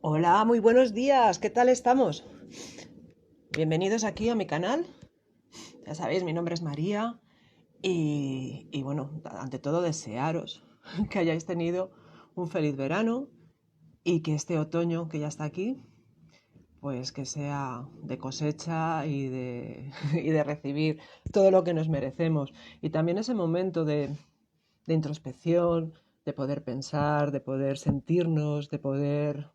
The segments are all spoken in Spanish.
Hola, muy buenos días, ¿qué tal estamos? Bienvenidos aquí a mi canal. Ya sabéis, mi nombre es María y bueno, ante todo desearos que hayáis tenido un feliz verano y que este otoño que ya está aquí, pues que sea de cosecha y de recibir todo lo que nos merecemos. Y también ese momento de introspección, de poder pensar, de poder sentirnos, de poder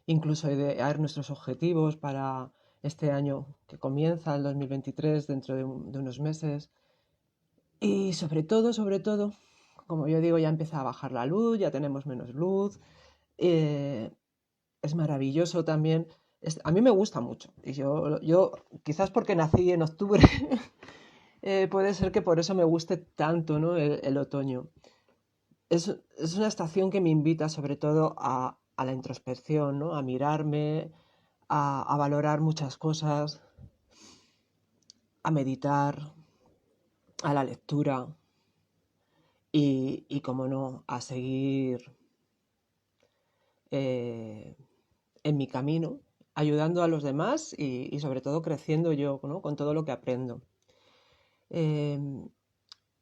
incluso idear nuestros objetivos para este año que comienza, el 2023, dentro de unos meses. Y sobre todo, como yo digo, ya empieza a bajar la luz, ya tenemos menos luz. eh, es maravilloso también. A mí me gusta mucho. Y yo quizás porque nací en octubre, puede ser que por eso me guste tanto, ¿no? El otoño. Es una estación que me invita sobre todo a la introspección, ¿no? A mirarme, a valorar muchas cosas, a meditar, a la lectura como no, a seguir eh, en mi camino, ayudando a los demás y sobre todo creciendo yo, ¿no? Con todo lo que aprendo. Eh,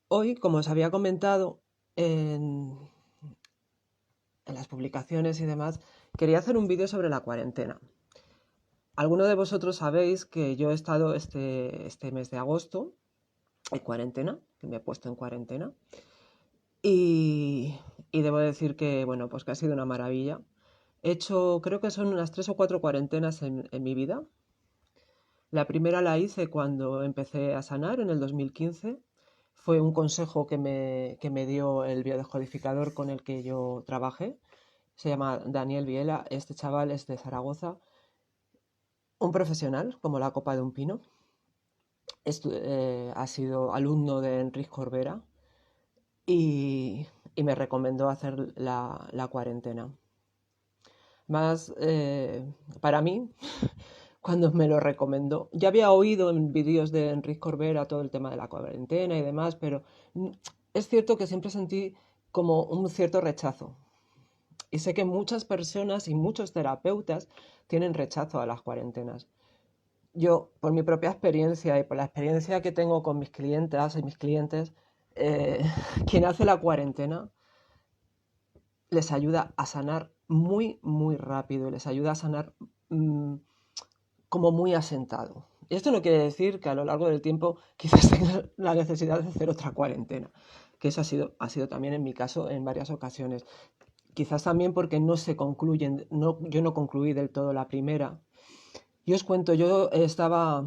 Hoy, como os había comentado en, en las publicaciones y demás, quería hacer un vídeo sobre la cuarentena. Alguno de vosotros sabéis que yo he estado este mes de agosto en cuarentena, que me he puesto en cuarentena. Y, y debo decir que, bueno, pues que ha sido una maravilla. He hecho, creo que son unas 3 o 4 cuarentenas en mi vida. La primera la hice cuando empecé a sanar en el 2015. Fue un consejo que me dio el biodescodificador con el que yo trabajé. Se llama Daniel Viela. Este chaval es de Zaragoza, un profesional como la copa de un pino. Ha sido alumno de Enrique Corbera y me recomendó hacer la cuarentena. Más para mí, cuando me lo recomendó, ya había oído en vídeos de Enrique Corbera todo el tema de la cuarentena y demás, pero mm, es cierto que siempre sentí como un cierto rechazo. Y sé que muchas personas y muchos terapeutas tienen rechazo a las cuarentenas. Yo, por mi propia experiencia y por la experiencia que tengo con mis clientas y mis clientes, quien hace la cuarentena les ayuda a sanar muy, muy rápido, les ayuda a sanar mm, como muy asentado. Y esto no quiere decir que a lo largo del tiempo quizás tenga la necesidad de hacer otra cuarentena, que eso ha sido también en mi caso en varias ocasiones. Quizás también porque no se concluyen, no, yo no concluí del todo la primera. Yo os cuento, llevaba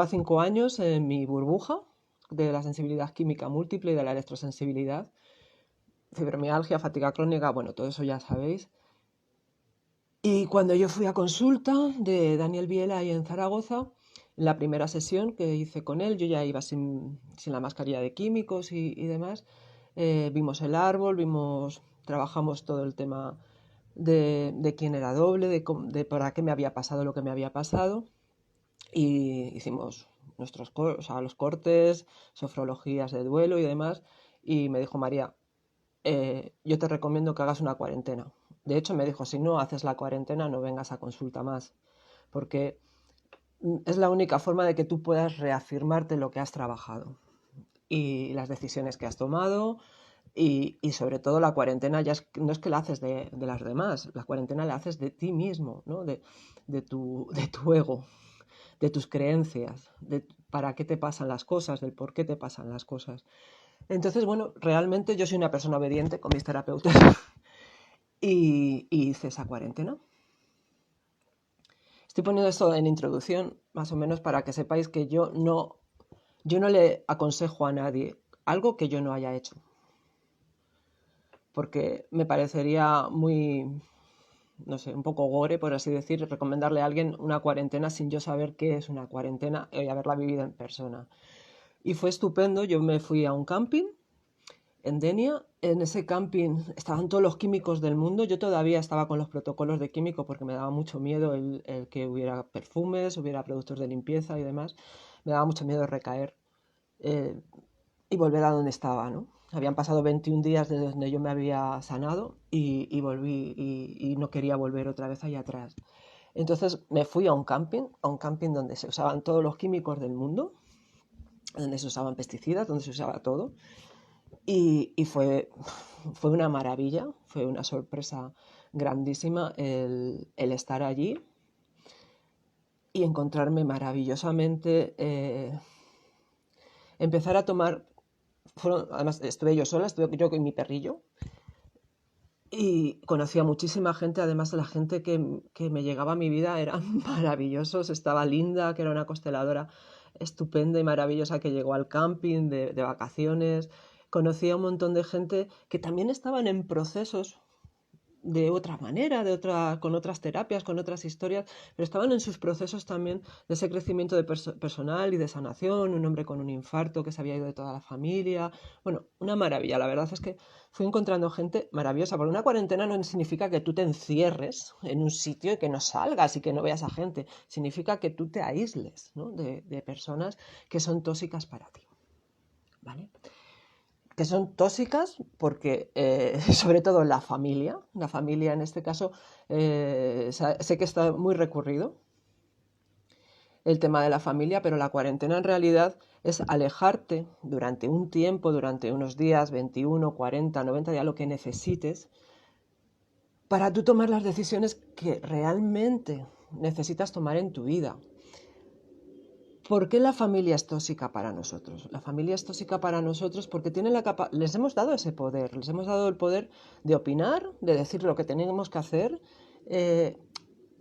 5 años en mi burbuja de la sensibilidad química múltiple y de la electrosensibilidad, fibromialgia, fatiga crónica, bueno, todo eso ya sabéis. Y cuando yo fui a consulta de Daniel Biela ahí en Zaragoza, la primera sesión que hice con él, yo ya iba sin la mascarilla de químicos y demás. Vimos el árbol, trabajamos todo el tema de quién era doble, de para qué me había pasado lo que me había pasado. Y hicimos o sea, los cortes, sofrologías de duelo y demás. Y me dijo María, yo te recomiendo que hagas una cuarentena. De hecho, me dijo, si no haces la cuarentena, no vengas a consulta más, porque es la única forma de que tú puedas reafirmarte lo que has trabajado y las decisiones que has tomado y sobre todo la cuarentena no es que la haces de las demás, la cuarentena la haces de ti mismo, ¿no? De tu ego, de tus creencias, de para qué te pasan las cosas, del por qué te pasan las cosas. Entonces, bueno, realmente yo soy una persona obediente con mis terapeutas y hice esa cuarentena. Estoy poniendo esto en introducción, más o menos para que sepáis que yo no le aconsejo a nadie algo que yo no haya hecho, porque me parecería muy, no sé, un poco gore, por así decir, recomendarle a alguien una cuarentena sin yo saber qué es una cuarentena y haberla vivido en persona. Y fue estupendo, yo me fui a un camping en Denia. En ese camping estaban todos los químicos del mundo. Yo todavía estaba con los protocolos de químico porque me daba mucho miedo el que hubiera perfumes, hubiera productos de limpieza y demás. Me daba mucho miedo recaer eh, y volver a donde estaba, ¿no? Habían pasado 21 días desde donde yo me había sanado y volví y no quería volver otra vez allá atrás. Entonces me fui a un camping donde se usaban todos los químicos del mundo, donde se usaban pesticidas, donde se usaba todo. Y fue una maravilla, fue una sorpresa grandísima el estar allí y encontrarme maravillosamente, empezar a tomar, además estuve yo sola, estuve yo con mi perrillo y conocí a muchísima gente, además la gente que me llegaba a mi vida eran maravillosos, estaba Linda, que era una consteladora estupenda y maravillosa que llegó al camping de vacaciones, conocí a un montón de gente que también estaban en procesos de otra manera, con otras terapias, con otras historias, pero estaban en sus procesos también de ese crecimiento personal y de sanación, un hombre con un infarto que se había ido de toda la familia, bueno, una maravilla, la verdad es que fui encontrando gente maravillosa, porque una cuarentena no significa que tú te encierres en un sitio y que no salgas y que no veas a gente, significa que tú te aísles, ¿no? de personas que son tóxicas para ti, ¿vale? Que son tóxicas porque, sobre todo la familia en este caso, sé que está muy recurrido el tema de la familia, pero la cuarentena en realidad es alejarte durante un tiempo, durante unos días, 21, 40, 90 días, lo que necesites, para tú tomar las decisiones que realmente necesitas tomar en tu vida. ¿Por qué la familia es tóxica para nosotros? La familia es tóxica para nosotros porque les hemos dado ese poder, les hemos dado el poder de opinar, de decir lo que tenemos que hacer, eh,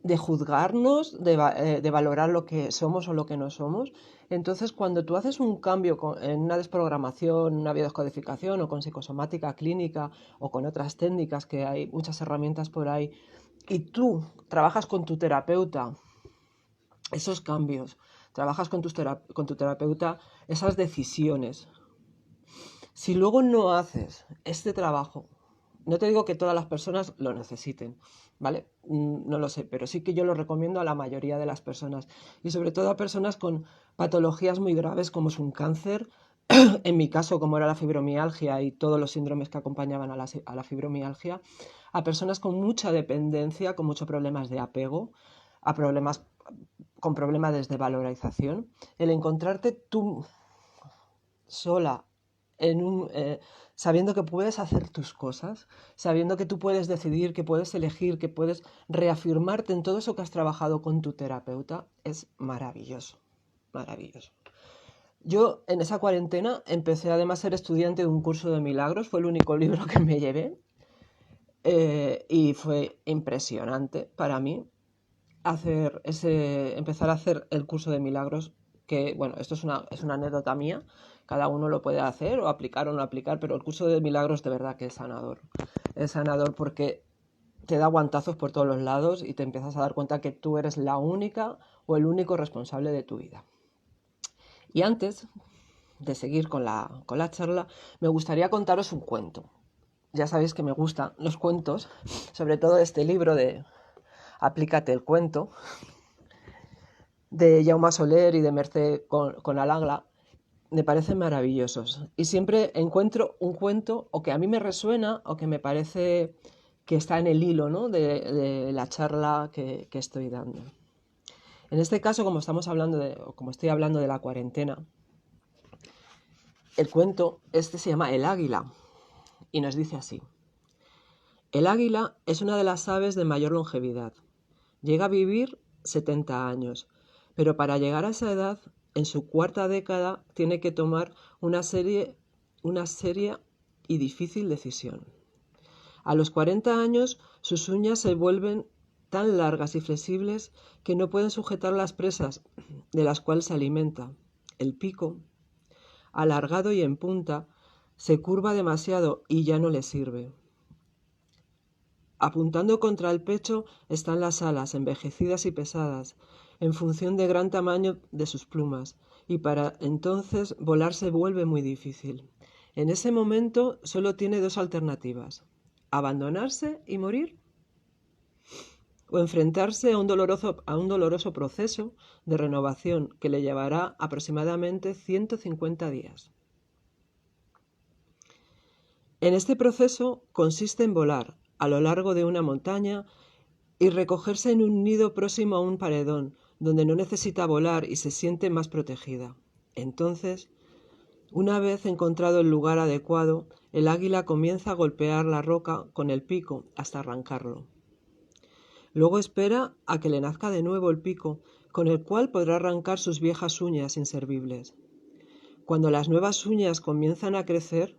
de juzgarnos, de valorar lo que somos o lo que no somos. Entonces, cuando tú haces un cambio en una desprogramación, una biodescodificación o con psicosomática clínica o con otras técnicas, que hay muchas herramientas por ahí, y tú trabajas con tu terapeuta esos cambios, trabajas con tu terapeuta esas decisiones. Si luego no haces este trabajo, no te digo que todas las personas lo necesiten, ¿vale? No lo sé, pero sí que yo lo recomiendo a la mayoría de las personas y sobre todo a personas con patologías muy graves como es un cáncer, en mi caso como era la fibromialgia y todos los síndromes que acompañaban a la fibromialgia, a personas con mucha dependencia, con muchos problemas de apego, a problemas con problemas de desvalorización, el encontrarte tú sola sabiendo que puedes hacer tus cosas, sabiendo que tú puedes decidir, que puedes elegir, que puedes reafirmarte en todo eso que has trabajado con tu terapeuta, es maravilloso, maravilloso. Yo en esa cuarentena empecé además a ser estudiante de un curso de milagros, fue el único libro que me llevé y fue impresionante para mí empezar a hacer el curso de milagros, que bueno, esto es una anécdota mía, cada uno lo puede hacer o aplicar o no aplicar, pero el curso de milagros de verdad que es sanador porque te da guantazos por todos los lados y te empiezas a dar cuenta que tú eres la única o el único responsable de tu vida. Y antes de seguir con la charla, me gustaría contaros un cuento. Ya sabéis que me gustan los cuentos, sobre todo este libro de Aplícate el cuento, de Jaume Soler y de Mercè Conalagla, me parecen maravillosos. Y siempre encuentro un cuento o que a mí me resuena o que me parece que está en el hilo, ¿no? de la charla que estoy dando. En este caso, como estoy hablando de la cuarentena, el cuento se llama El águila y nos dice así. El águila es una de las aves de mayor longevidad. Llega a vivir 70 años, pero para llegar a esa edad, en su cuarta década, tiene que tomar una seria y difícil decisión. A los 40 años, sus uñas se vuelven tan largas y flexibles que no pueden sujetar las presas de las cuales se alimenta. El pico, alargado y en punta, se curva demasiado y ya no le sirve. Apuntando contra el pecho están las alas, envejecidas y pesadas, en función del gran tamaño de sus plumas, y para entonces volar se vuelve muy difícil. En ese momento solo tiene dos alternativas: abandonarse y morir, o enfrentarse a un doloroso proceso de renovación que le llevará aproximadamente 150 días. En este proceso consiste en volar a lo largo de una montaña y recogerse en un nido próximo a un paredón, donde no necesita volar y se siente más protegida. Entonces, una vez encontrado el lugar adecuado, el águila comienza a golpear la roca con el pico hasta arrancarlo. Luego espera a que le nazca de nuevo el pico, con el cual podrá arrancar sus viejas uñas inservibles. Cuando las nuevas uñas comienzan a crecer,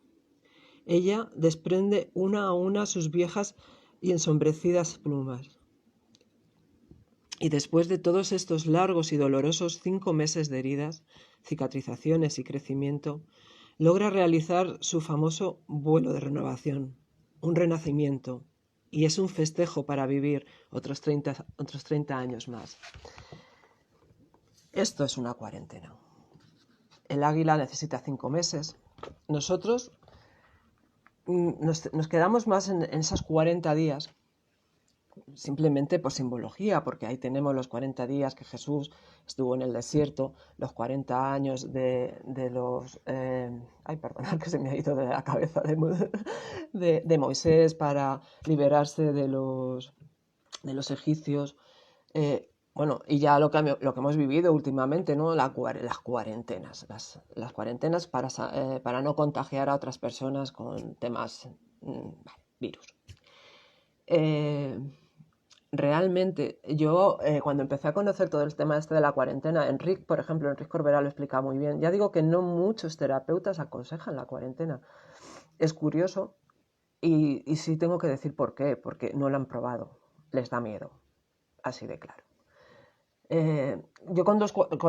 ella desprende una a una sus viejas y ensombrecidas plumas. Y después de todos estos largos y dolorosos 5 meses de heridas, cicatrizaciones y crecimiento, logra realizar su famoso vuelo de renovación, un renacimiento, y es un festejo para vivir otros 30 años más. Esto es una cuarentena. El águila necesita 5 meses. Nosotros nos quedamos más en esos 40 días, simplemente por simbología, porque ahí tenemos los 40 días que Jesús estuvo en el desierto, los 40 años de los... ay, perdona, que se me ha ido de la cabeza de Moisés para liberarse de los egipcios. Bueno, y ya lo que hemos vivido últimamente, ¿no? Las cuarentenas. Las cuarentenas para no contagiar a otras personas con temas, virus. Realmente, yo cuando empecé a conocer todo el tema de la cuarentena, Enric Corbera lo explica muy bien. Ya digo que no muchos terapeutas aconsejan la cuarentena. Es curioso y sí tengo que decir por qué, porque no lo han probado. Les da miedo, así de claro. Yo con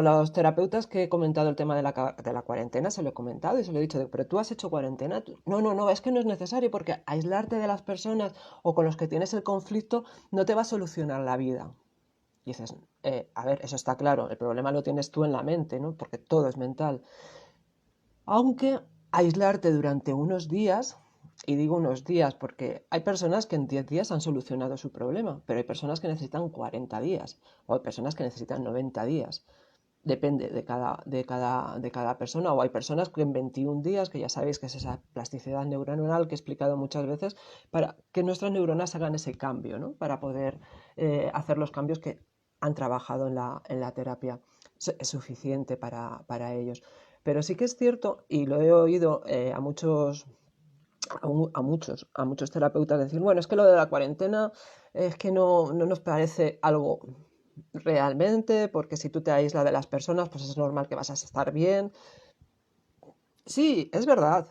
los terapeutas que he comentado el tema de la cuarentena, se lo he comentado y se lo he dicho, pero tú has hecho cuarentena. No, es que no es necesario porque aislarte de las personas o con los que tienes el conflicto no te va a solucionar la vida. Y dices, a ver, eso está claro, el problema lo tienes tú en la mente, ¿no? Porque todo es mental. Aunque aislarte durante unos días, y digo unos días porque hay personas que en 10 días han solucionado su problema, pero hay personas que necesitan 40 días o hay personas que necesitan 90 días. Depende de cada persona, o hay personas que en 21 días, que ya sabéis que es esa plasticidad neuronal que he explicado muchas veces, para que nuestras neuronas hagan ese cambio, ¿no? Para poder hacer los cambios que han trabajado en la terapia. Es suficiente para ellos. Pero sí que es cierto, y lo he oído a muchos terapeutas decir, bueno, es que lo de la cuarentena es que no nos parece algo realmente, porque si tú te aíslas de las personas, pues es normal que vas a estar bien. Sí, es verdad.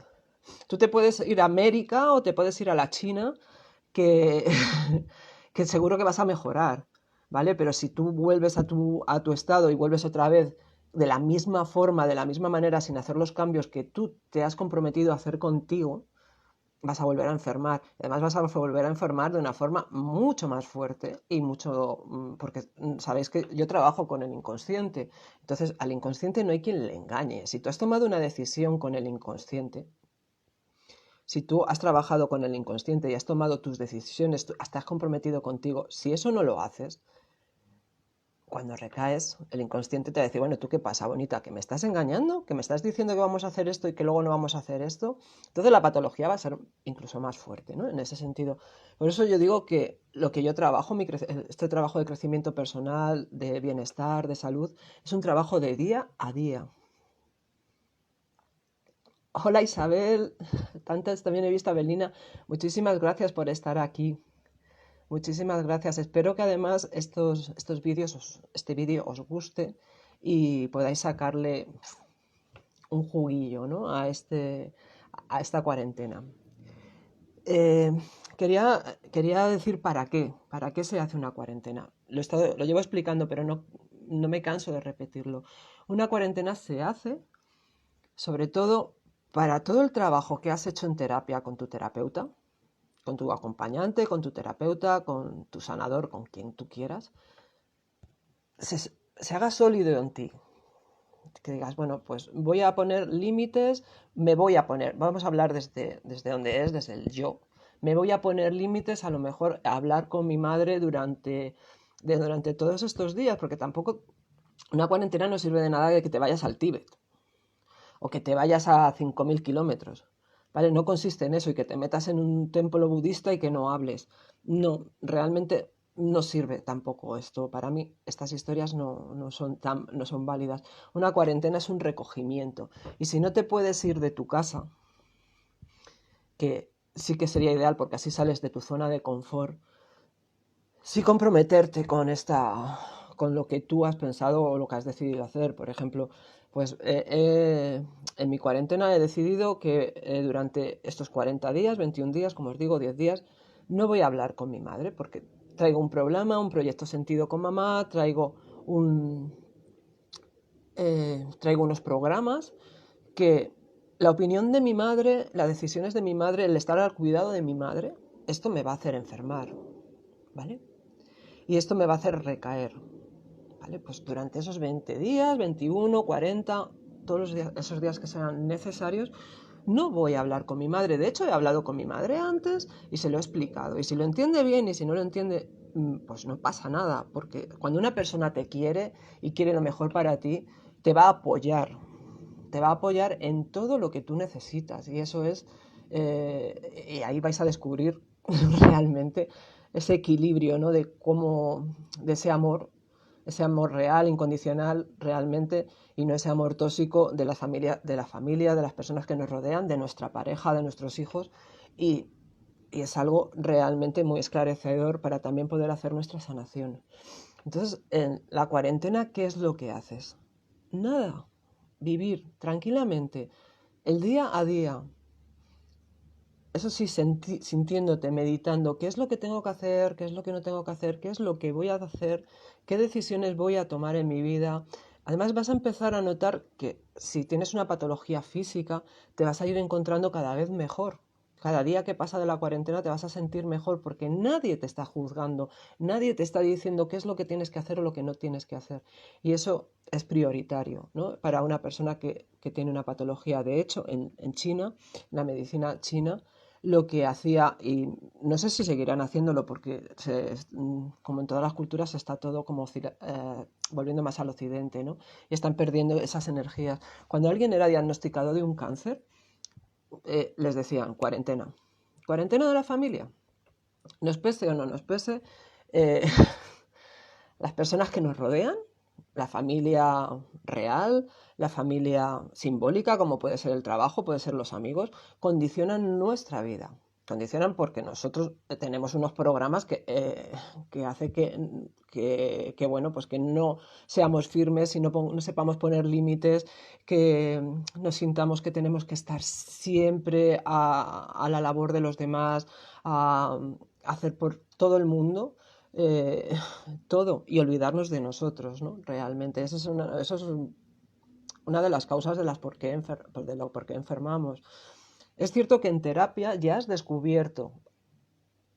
Tú te puedes ir a América o te puedes ir a la China, que, que seguro que vas a mejorar, ¿vale? Pero si tú vuelves a tu estado y vuelves otra vez de la misma forma, de la misma manera, sin hacer los cambios que tú te has comprometido a hacer contigo, vas a volver a enfermar. Además vas a volver a enfermar de una forma mucho más fuerte y porque sabéis que yo trabajo con el inconsciente. Entonces al inconsciente no hay quien le engañe. Si tú has tomado una decisión con el inconsciente, si tú has trabajado con el inconsciente y has tomado tus decisiones, hasta has comprometido contigo, si eso no lo haces, cuando recaes, el inconsciente te va a decir, bueno, ¿tú qué pasa, bonita? ¿Que me estás engañando? ¿Que me estás diciendo que vamos a hacer esto y que luego no vamos a hacer esto? Entonces la patología va a ser incluso más fuerte, ¿no? En ese sentido. Por eso yo digo que lo que yo trabajo, este trabajo de crecimiento personal, de bienestar, de salud, es un trabajo de día a día. Hola Isabel, tantas también he visto a Belina. Muchísimas gracias por estar aquí. Muchísimas gracias. Espero que además estos vídeos, este vídeo os guste y podáis sacarle un juguillo, ¿no? a esta cuarentena. Quería decir para qué se hace una cuarentena. Lo llevo explicando, pero no me canso de repetirlo. Una cuarentena se hace sobre todo para todo el trabajo que has hecho en terapia con tu terapeuta, con tu acompañante, con tu terapeuta, con tu sanador, con quien tú quieras, se haga sólido en ti. Que digas, bueno, pues voy a poner límites, vamos a hablar desde donde es, desde el yo. Me voy a poner límites, a lo mejor a hablar con mi madre durante todos estos días, porque tampoco una cuarentena no sirve de nada de que te vayas al Tíbet o que te vayas a 5.000 kilómetros. ¿vale? No consiste en eso y que te metas en un templo budista y que no hables. No, realmente no sirve tampoco esto. Para mí estas historias no son válidas. Una cuarentena es un recogimiento. Y si no te puedes ir de tu casa, que sí que sería ideal porque así sales de tu zona de confort, sí comprometerte con lo que tú has pensado o lo que has decidido hacer. Por ejemplo, pues en mi cuarentena he decidido que durante estos 40 días, 21 días, como os digo, 10 días, no voy a hablar con mi madre porque traigo un problema, un proyecto sentido con mamá, traigo unos programas que la opinión de mi madre, las decisiones de mi madre, el estar al cuidado de mi madre, esto me va a hacer enfermar, ¿vale? Y esto me va a hacer recaer, ¿vale? Pues durante esos 20 días, 21, 40, todos los días, esos días que sean necesarios, no voy a hablar con mi madre. De hecho, he hablado con mi madre antes y se lo he explicado. Y si lo entiende bien y si no lo entiende, pues no pasa nada. Porque cuando una persona te quiere y quiere lo mejor para ti, te va a apoyar. Te va a apoyar en todo lo que tú necesitas. Y eso es... y ahí vais a descubrir realmente ese equilibrio, ¿no? De cómo, de ese amor real, incondicional, realmente, y no ese amor tóxico de la familia, de las personas que nos rodean, de nuestra pareja, de nuestros hijos, y, y es algo realmente muy esclarecedor para también poder hacer nuestra sanación. Entonces, en la cuarentena, ¿qué es lo que haces? Nada, vivir tranquilamente, el día a día, eso sí, sintiéndote, meditando, qué es lo que tengo que hacer, qué es lo que no tengo que hacer, qué es lo que voy a hacer, qué decisiones voy a tomar en mi vida. Además vas a empezar a notar que si tienes una patología física, te vas a ir encontrando cada vez mejor. Cada día que pasa de la cuarentena te vas a sentir mejor porque nadie te está juzgando, nadie te está diciendo qué es lo que tienes que hacer o lo que no tienes que hacer. Y eso es prioritario, ¿no? Para una persona que tiene una patología. De hecho, en China, la medicina china, lo que hacía, y no sé si seguirán haciéndolo porque como en todas las culturas está todo como volviendo más al occidente, ¿no? Y están perdiendo esas energías. Cuando alguien era diagnosticado de un cáncer, les decían cuarentena. Cuarentena de la familia. Nos pese o no nos pese, eh, las personas que nos rodean, la familia real, la familia simbólica, como puede ser el trabajo, puede ser los amigos, condicionan nuestra vida. Condicionan porque nosotros tenemos unos programas que hace bueno, pues que no seamos firmes y no sepamos poner límites, que nos sintamos que tenemos que estar siempre a la labor de los demás, a hacer por todo el mundo. eh, Todo y olvidarnos de nosotros, ¿no? Realmente, eso es una de las causas de lo por qué enfermamos. Es cierto que en terapia ya has descubierto,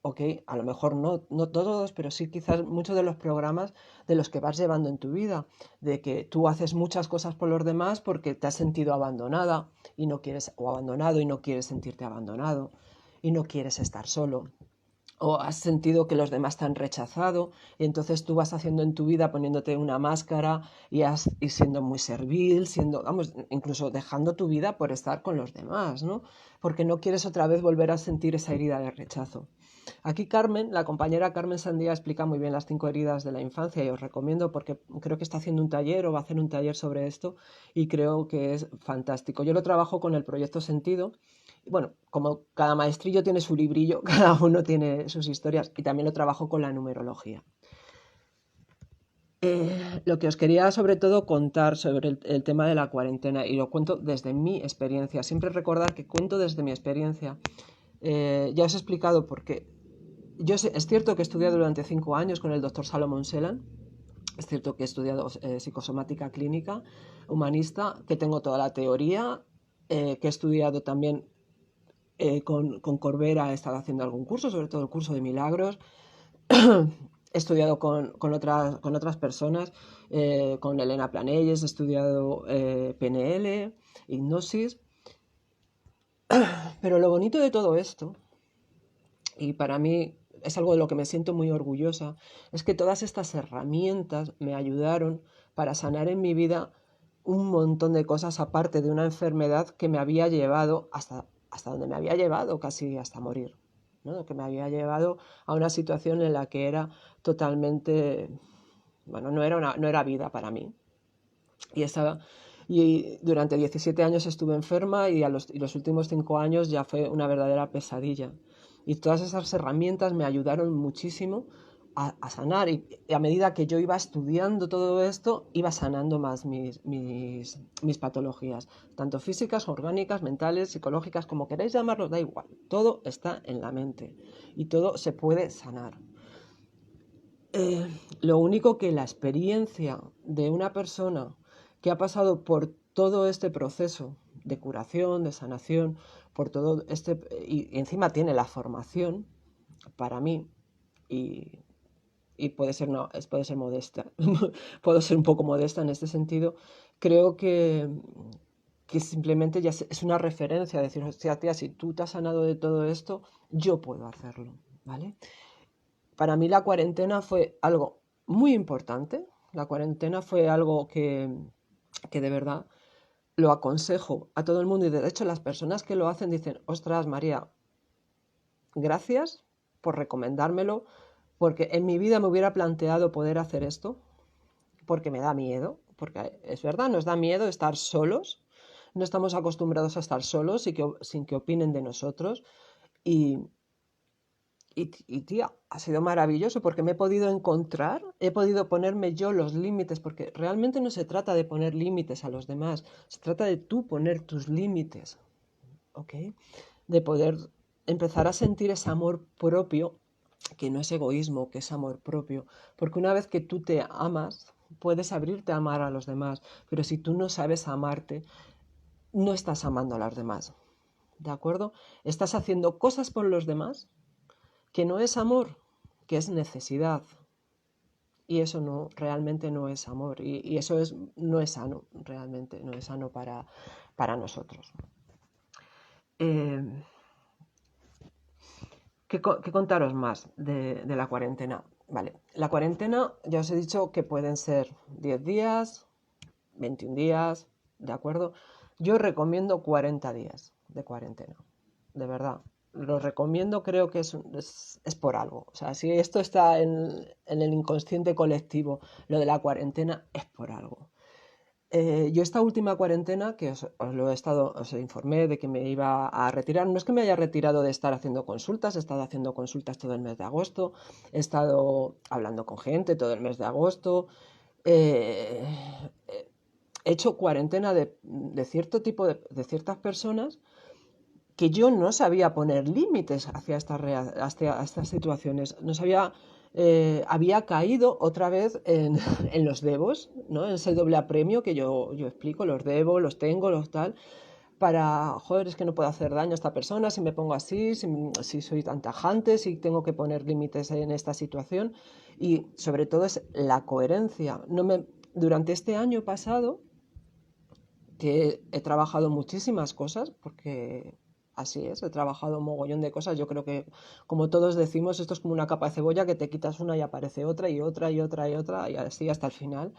ok, a lo mejor no todos, pero sí quizás muchos de los programas de los que vas llevando en tu vida, de que tú haces muchas cosas por los demás porque te has sentido abandonada y no quieres, o abandonado y no quieres sentirte abandonado y no quieres estar solo o has sentido que los demás te han rechazado y entonces tú vas haciendo en tu vida poniéndote una máscara y siendo muy servil, vamos, incluso dejando tu vida por estar con los demás, ¿no? Porque no quieres otra vez volver a sentir esa herida de rechazo. Aquí Carmen, la compañera Carmen Sandía explica muy bien las 5 heridas de la infancia y os recomiendo porque creo que está haciendo un taller o va a hacer un taller sobre esto y creo que es fantástico. Yo lo trabajo con el proyecto Sentido. Bueno, como cada maestrillo tiene su librillo, cada uno tiene sus historias y también lo trabajo con la numerología. Lo que os quería sobre todo contar sobre el tema de la cuarentena y lo cuento desde mi experiencia. Siempre recordar que cuento desde mi experiencia. Ya os he explicado por qué. Es cierto que he estudiado durante 5 años con el doctor Salomón Selan. Es cierto que he estudiado psicosomática clínica, humanista, que tengo toda la teoría, que he estudiado también con Corbera, he estado haciendo algún curso, sobre todo el curso de milagros. He estudiado con otras personas, con Elena Planelles, he estudiado PNL, hipnosis. Pero lo bonito de todo esto, y para mí es algo de lo que me siento muy orgullosa, es que todas estas herramientas me ayudaron para sanar en mi vida un montón de cosas aparte de una enfermedad que me había llevado hasta hasta donde me había llevado, casi hasta morir, ¿no? Que me había llevado a una situación en la que era totalmente, bueno, no era vida para mí. Y durante 17 años estuve enferma y los últimos 5 años ya fue una verdadera pesadilla. Y todas esas herramientas me ayudaron muchísimo a sanar. Y a medida que yo iba estudiando todo esto, iba sanando más mis patologías, tanto físicas, orgánicas, mentales, psicológicas, como queráis llamarlo, da igual. Todo está en la mente y todo se puede sanar. Lo único que la experiencia de una persona que ha pasado por todo este proceso de curación, de sanación, por todo este, y encima tiene la formación, para mí, y, y puede ser, no, puede ser modesta, puedo ser un poco modesta en este sentido, creo que simplemente ya es una referencia, decir, hostia, tía, si tú te has sanado de todo esto, yo puedo hacerlo, ¿vale? Para mí la cuarentena fue algo muy importante. La cuarentena fue algo que de verdad lo aconsejo a todo el mundo y de hecho las personas que lo hacen dicen, ostras, María, gracias por recomendármelo, porque en mi vida me hubiera planteado poder hacer esto, porque me da miedo, porque es verdad, nos da miedo estar solos, no estamos acostumbrados a estar solos sin que opinen de nosotros y, y tía, ha sido maravilloso porque me he podido encontrar, he podido ponerme yo los límites, porque realmente no se trata de poner límites a los demás, se trata de tú poner tus límites, ¿ok? De poder empezar a sentir ese amor propio, que no es egoísmo, que es amor propio, porque una vez que tú te amas, puedes abrirte a amar a los demás, pero si tú no sabes amarte, no estás amando a los demás, ¿de acuerdo? Estás haciendo cosas por los demás que no es amor, que es necesidad. Y eso no, realmente no es amor. Y eso no es sano, realmente, no es sano para nosotros. Eh, ¿qué contaros más de la cuarentena? Vale, la cuarentena ya os he dicho que pueden ser 10 días, 21 días, ¿de acuerdo? Yo recomiendo 40 días de cuarentena, de verdad. Lo recomiendo, creo que es por algo. O sea, si esto está en el inconsciente colectivo, lo de la cuarentena es por algo. Yo esta última cuarentena, que os lo he estado, os informé de que me iba a retirar, no es que me haya retirado de estar haciendo consultas, he estado haciendo consultas todo el mes de agosto, he estado hablando con gente todo el mes de agosto, eh, he hecho cuarentena de cierto tipo de ciertas personas que yo no sabía poner límites hacia estas situaciones, no sabía, había caído otra vez en los devos, ¿no? En ese doble apremio que yo explico, los debo, los tengo, los tal, para, joder, es que no puedo hacer daño a esta persona si me pongo así, si soy tan tajante, si tengo que poner límites en esta situación. Y sobre todo es la coherencia. Durante este año pasado, que he trabajado muchísimas cosas, porque así es, he trabajado un mogollón de cosas. Yo creo que, como todos decimos, esto es como una capa de cebolla que te quitas una y aparece otra y otra y otra y otra y así hasta el final.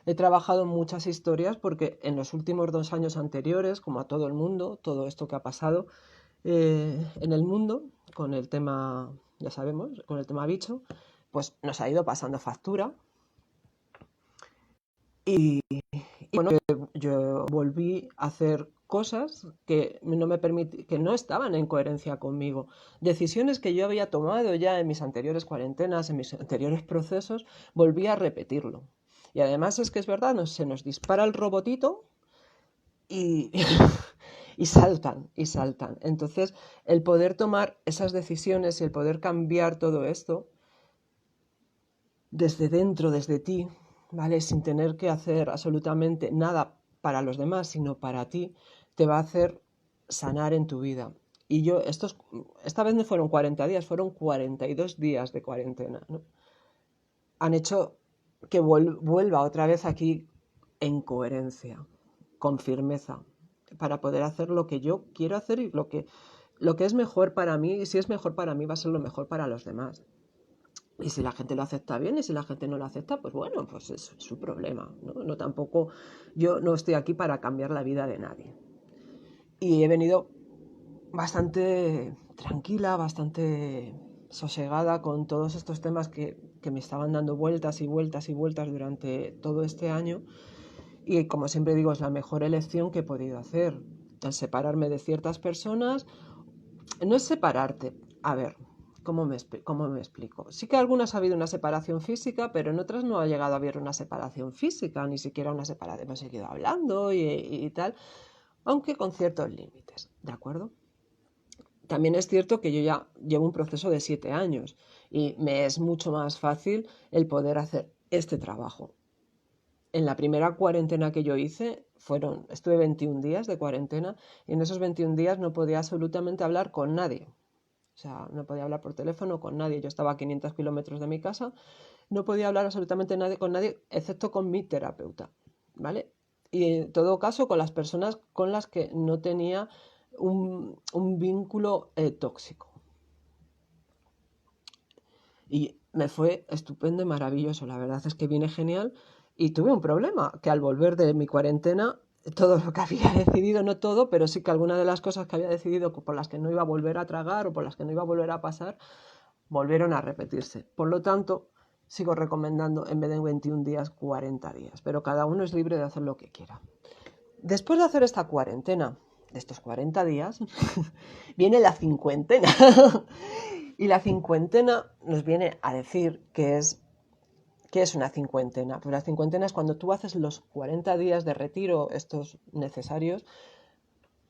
He trabajado muchas historias porque en los últimos 2 años anteriores, como a todo el mundo, todo esto que ha pasado en el mundo con el tema, ya sabemos, con el tema bicho, pues nos ha ido pasando factura. Y bueno, yo volví a hacer cosas que que no estaban en coherencia conmigo. Decisiones que yo había tomado ya en mis anteriores cuarentenas, en mis anteriores procesos, volví a repetirlo. Y además es que es verdad, se nos dispara el robotito y, y saltan, y saltan. Entonces, el poder tomar esas decisiones y el poder cambiar todo esto desde dentro, desde ti, ¿vale? Sin tener que hacer absolutamente nada para los demás, sino para ti, te va a hacer sanar en tu vida. Y esta vez no fueron 40 días, fueron 42 días de cuarentena, ¿no? Han hecho que vuelva otra vez aquí en coherencia, con firmeza, para poder hacer lo que yo quiero hacer y lo que es mejor para mí, y si es mejor para mí va a ser lo mejor para los demás. Y si la gente lo acepta bien y si la gente no lo acepta, pues bueno, pues es su problema, ¿no? No tampoco, yo no estoy aquí para cambiar la vida de nadie. Y he venido bastante tranquila, bastante sosegada con todos estos temas que me estaban dando vueltas y vueltas y vueltas durante todo este año. Y como siempre digo, es la mejor elección que he podido hacer. El separarme de ciertas personas, no es separarte. A ver, cómo me explico? Sí que algunas ha habido una separación física, pero en otras no ha llegado a haber una separación física, ni siquiera una separación. Hemos seguido hablando y tal, aunque con ciertos límites, ¿de acuerdo? También es cierto que yo ya llevo un proceso de 7 años y me es mucho más fácil el poder hacer este trabajo. En la primera cuarentena que yo hice, estuve 21 días de cuarentena y en esos 21 días no podía absolutamente hablar con nadie. O sea, no podía hablar por teléfono con nadie. Yo estaba a 500 kilómetros de mi casa, no podía hablar absolutamente con nadie, excepto con mi terapeuta, ¿vale? Y en todo caso con las personas con las que no tenía un vínculo tóxico. Y me fue estupendo y maravilloso. La verdad es que vine genial y tuve un problema, que al volver de mi cuarentena, todo lo que había decidido, no todo, pero sí que algunas de las cosas que había decidido por las que no iba a volver a tragar o por las que no iba a volver a pasar, volvieron a repetirse. Por lo tanto, sigo recomendando en vez de 21 días, 40 días. Pero cada uno es libre de hacer lo que quiera. Después de hacer esta cuarentena, de estos 40 días, viene la cincuentena. Y la cincuentena nos viene a decir ¿qué es una cincuentena? Pues la cincuentena es cuando tú haces los 40 días de retiro, estos necesarios,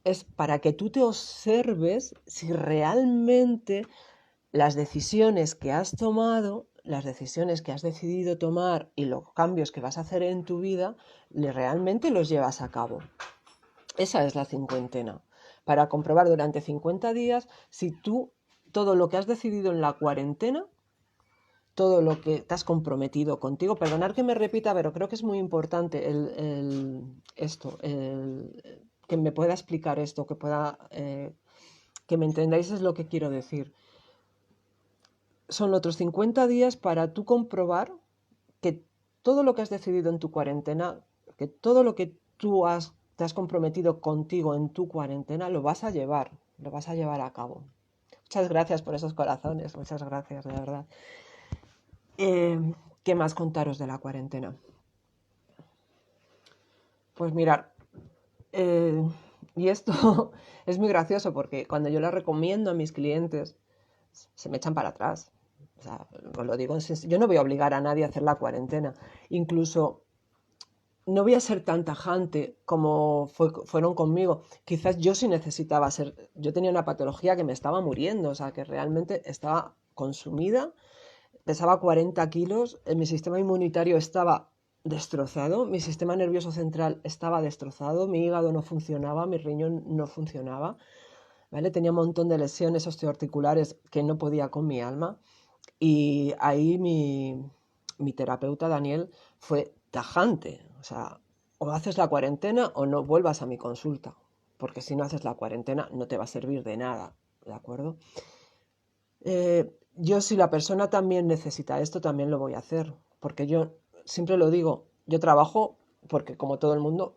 es para que tú te observes si realmente las decisiones que has tomado, las decisiones que has decidido tomar y los cambios que vas a hacer en tu vida, realmente los llevas a cabo. Esa es la cincuentena, para comprobar durante 50 días si tú, todo lo que has decidido en la cuarentena, todo lo que te has comprometido contigo, perdonar que me repita, pero creo que es muy importante que me pueda explicar esto, que me entendáis es lo que quiero decir. Son otros 50 días para tú comprobar que todo lo que has decidido en tu cuarentena, que todo lo que te has comprometido contigo en tu cuarentena, lo vas a llevar a cabo. Muchas gracias por esos corazones, muchas gracias, de verdad. ¿Qué más contaros de la cuarentena? Pues mirar, y esto es muy gracioso porque cuando yo la recomiendo a mis clientes, se me echan para atrás. O sea, os lo digo, yo no voy a obligar a nadie a hacer la cuarentena. Incluso no voy a ser tan tajante como fueron conmigo. Quizás yo sí necesitaba ser, yo tenía una patología que me estaba muriendo, o sea, que realmente estaba consumida, pesaba 40 kilos, mi sistema inmunitario estaba destrozado, mi sistema nervioso central estaba destrozado, mi hígado no funcionaba, mi riñón no funcionaba, ¿vale? Tenía un montón de lesiones osteoarticulares que no podía con mi alma y ahí mi terapeuta Daniel fue tajante, o sea, o haces la cuarentena o no vuelvas a mi consulta, porque si no haces la cuarentena no te va a servir de nada, ¿de acuerdo? Yo si la persona también necesita esto, también lo voy a hacer, porque yo siempre lo digo, yo trabajo porque como todo el mundo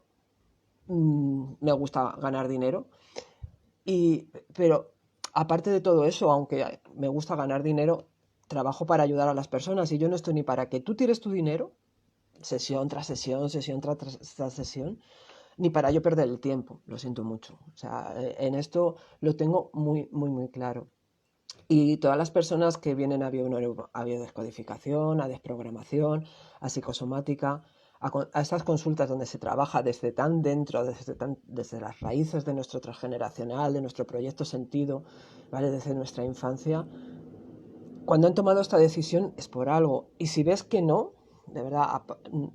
me gusta ganar dinero, pero aparte de todo eso, aunque me gusta ganar dinero, trabajo para ayudar a las personas y yo no estoy ni para que tú tires tu dinero, sesión tras sesión, sesión tras sesión, ni para yo perder el tiempo, lo siento mucho. O sea, en esto lo tengo muy, muy, muy claro. Y todas las personas que vienen a biodescodificación, a desprogramación, a psicosomática, a estas consultas donde se trabaja desde tan dentro, desde las raíces de nuestro transgeneracional, de nuestro proyecto sentido, ¿vale? Desde nuestra infancia, cuando han tomado esta decisión es por algo. Y si ves que no, de verdad,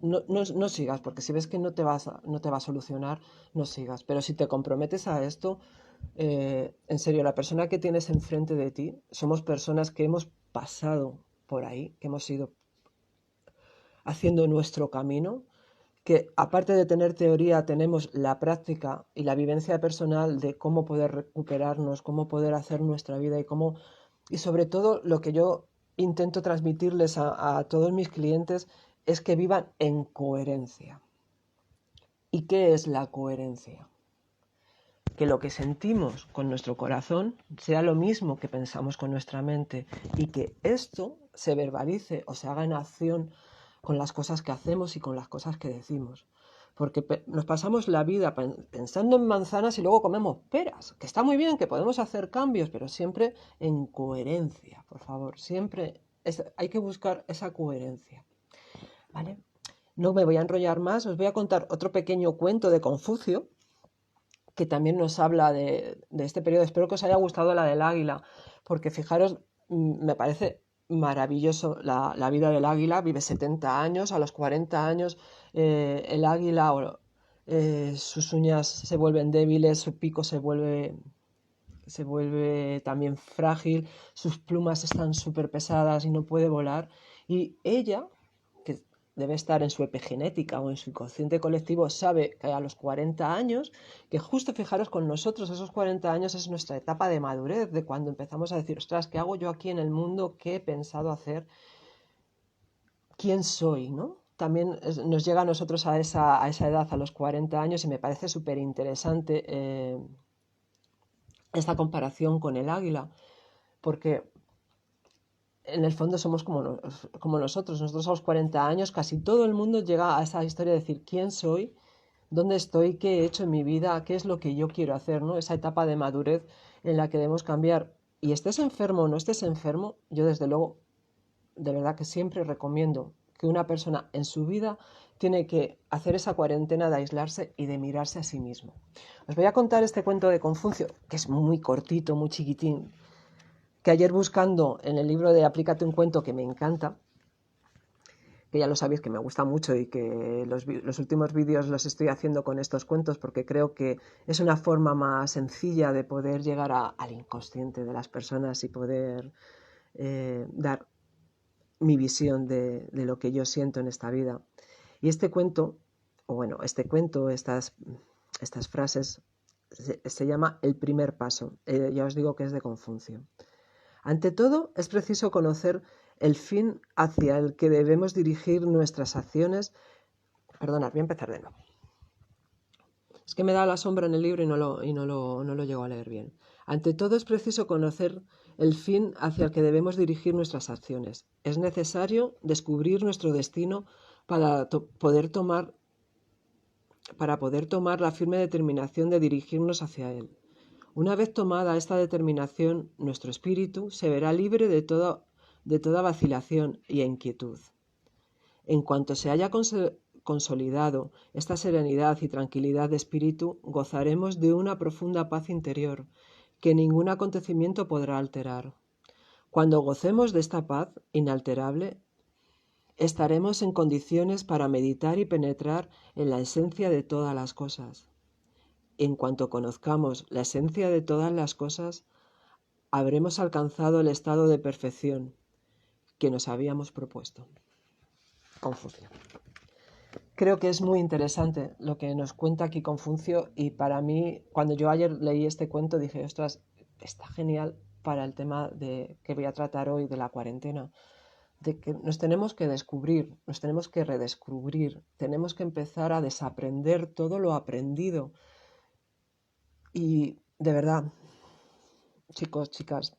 no sigas, porque si ves que no te va a solucionar, no sigas. Pero si te comprometes a esto, en serio, la persona que tienes enfrente de ti, somos personas que hemos pasado por ahí, que hemos ido haciendo nuestro camino, que aparte de tener teoría, tenemos la práctica y la vivencia personal de cómo poder recuperarnos, cómo poder hacer nuestra vida y sobre todo lo que yo intento transmitirles a todos mis clientes es que vivan en coherencia. ¿Y qué es la coherencia? que lo que sentimos con nuestro corazón sea lo mismo que pensamos con nuestra mente y que esto se verbalice o se haga en acción con las cosas que hacemos y con las cosas que decimos. Porque nos pasamos la vida pensando en manzanas y luego comemos peras, que está muy bien, que podemos hacer cambios, pero siempre en coherencia, por favor. Siempre hay que buscar esa coherencia. ¿Vale? No me voy a enrollar más, os voy a contar otro pequeño cuento de Confucio, que también nos habla de este periodo. Espero que os haya gustado la del águila, porque fijaros, me parece maravilloso la vida del águila. Vive 70 años, a los 40 años el águila, sus uñas se vuelven débiles, su pico se vuelve también frágil, sus plumas están súper pesadas y no puede volar. Y ella, que debe estar en su epigenética o en su inconsciente colectivo, sabe que a los 40 años, que justo fijaros con nosotros, esos 40 años es nuestra etapa de madurez, de cuando empezamos a decir, ostras, ¿qué hago yo aquí en el mundo? ¿Qué he pensado hacer? ¿Quién soy? ¿No? También nos llega a nosotros a esa edad, a los 40 años, y me parece súper interesante esta comparación con el águila, porque en el fondo somos como nosotros a los 40 años, casi todo el mundo llega a esa historia de decir quién soy, dónde estoy, qué he hecho en mi vida, qué es lo que yo quiero hacer, ¿no? Esa etapa de madurez en la que debemos cambiar. Y estés enfermo o no estés enfermo, yo desde luego, de verdad que siempre recomiendo que una persona en su vida tiene que hacer esa cuarentena de aislarse y de mirarse a sí mismo. Os voy a contar este cuento de Confucio, que es muy cortito, muy chiquitín, que ayer buscando en el libro de Aplícate un cuento, que me encanta, que ya lo sabéis que me gusta mucho y que los últimos vídeos los estoy haciendo con estos cuentos porque creo que es una forma más sencilla de poder llegar al inconsciente de las personas y poder dar mi visión de lo que yo siento en esta vida. Y este cuento, estas frases, se llama El primer paso. Ya os digo que es de Confucio. Ante todo, es preciso conocer el fin hacia el que debemos dirigir nuestras acciones. Perdonad, voy a empezar de nuevo. Es que me da la sombra en el libro y no lo llego a leer bien. Ante todo, es preciso conocer el fin hacia el que debemos dirigir nuestras acciones. Es necesario descubrir nuestro destino para poder tomar la firme determinación de dirigirnos hacia él. Una vez tomada esta determinación, nuestro espíritu se verá libre de toda vacilación y inquietud. En cuanto se haya consolidado esta serenidad y tranquilidad de espíritu, gozaremos de una profunda paz interior que ningún acontecimiento podrá alterar. Cuando gocemos de esta paz inalterable, estaremos en condiciones para meditar y penetrar en la esencia de todas las cosas. En cuanto conozcamos la esencia de todas las cosas, habremos alcanzado el estado de perfección que nos habíamos propuesto. Confucio. Creo que es muy interesante lo que nos cuenta aquí Confucio y para mí, cuando yo ayer leí este cuento, dije, ostras, está genial para el tema que voy a tratar hoy de la cuarentena, de que nos tenemos que descubrir, nos tenemos que redescubrir, tenemos que empezar a desaprender todo lo aprendido. Y de verdad, chicos, chicas,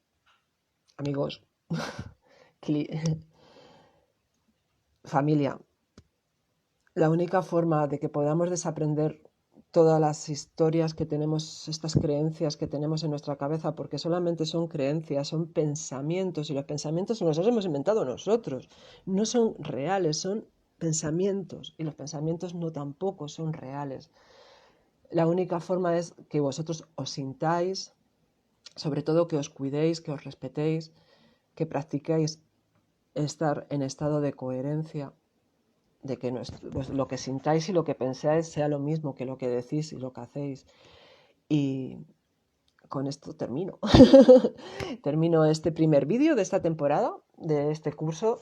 amigos, familia, la única forma de que podamos desaprender todas las historias que tenemos, estas creencias que tenemos en nuestra cabeza, porque solamente son creencias, son pensamientos, y los pensamientos nos los hemos inventado nosotros, no son reales, son pensamientos, y los pensamientos no tampoco son reales. La única forma es que vosotros os sintáis, sobre todo que os cuidéis, que os respetéis, que practiquéis estar en estado de coherencia, de que lo que sintáis y lo que pensáis sea lo mismo que lo que decís y lo que hacéis. Y con esto termino. Termino este primer vídeo de esta temporada, de este curso.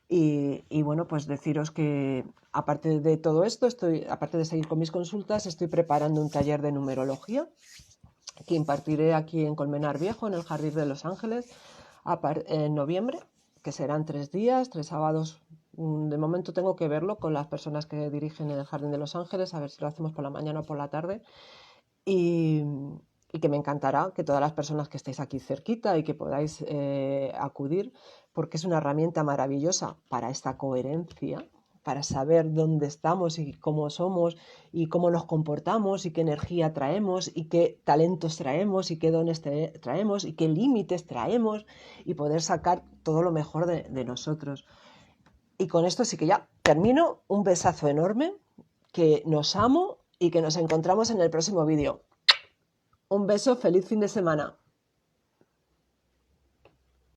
Y bueno, pues deciros que aparte de todo esto, aparte de seguir con mis consultas, estoy preparando un taller de numerología que impartiré aquí en Colmenar Viejo, en el Jardín de Los Ángeles, en noviembre, que serán 3 días, 3 sábados. De momento tengo que verlo con las personas que dirigen el Jardín de Los Ángeles, a ver si lo hacemos por la mañana o por la tarde. y, y que me encantará que todas las personas que estéis aquí cerquita y que podáis acudir, porque es una herramienta maravillosa para esta coherencia, para saber dónde estamos y cómo somos y cómo nos comportamos y qué energía traemos y qué talentos traemos y qué dones traemos y qué límites traemos y poder sacar todo lo mejor de nosotros. Y con esto sí que ya termino. Un besazo enorme, que nos amo y que nos encontramos en el próximo vídeo. Un beso, feliz fin de semana.